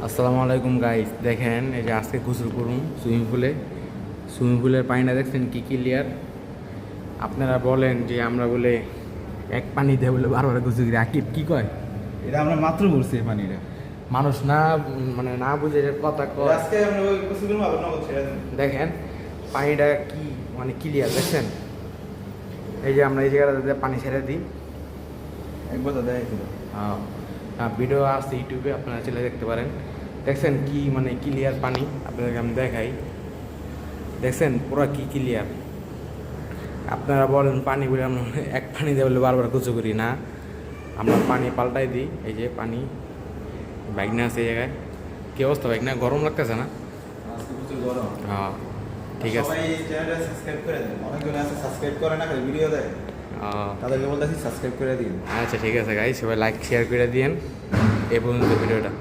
আসসালামু আলাইকুম গাইস, দেখেন এই যে আজকে গোসল করুন সুইমিং পুলের পানিটা দেখছেন কি ক্লিয়ার। আপনারা বলেন যে আমরা বলে এক পানি দিয়ে বলে বারবার গোসল করি। আকিব কি কয়? এটা আমরা মাত্র বলছি এই পানিটা। মানুষ না মানে না বুঝে যে কথা কয়। আজকে আমরা ওই কুসুগুলো আবার নগদ ছেড়ে দেব। দেখেন পানিটা কি মানে ক্লিয়ার দেখছেন। এই যে আমরা এই জায়গাটাতে পানি ছেড়ে দিই। একবার তো দেখাইছিল। ভিডিও আছে ইউটিউবে, আপনারা চলে দেখতে পারেন। দেখছেন কি মানে ক্লিয়ার পানি, আপনাদেরকে আমি দেখাই। দেখছেন পুরো কি ক্লিয়ার। আপনারা বলেন পানি বলে আমরা এক পানি দিয়ে বলে বারবার গোসল করি না, আমরা পানি পাল্টাই দিই। এই যে পানি বাইক না আছে এই জায়গায়। কি অবস্থা বাইক না, গরম লাগতেছে না? আজকে প্রচুর গরম। হ্যাঁ ঠিক আছে। সবাই এই চ্যানেলটা সাবস্ক্রাইব করে দেন। অনেকজন আছে সাবস্ক্রাইব করে না, খালি ভিডিও দেয়। তাদেরকে বলতেছি সাবস্ক্রাইব করে দিন। আচ্ছা ঠিক আছে গাইস, সবাই লাইক শেয়ার করে দিয়েন। এই পর্যন্ত ভিডিওটা।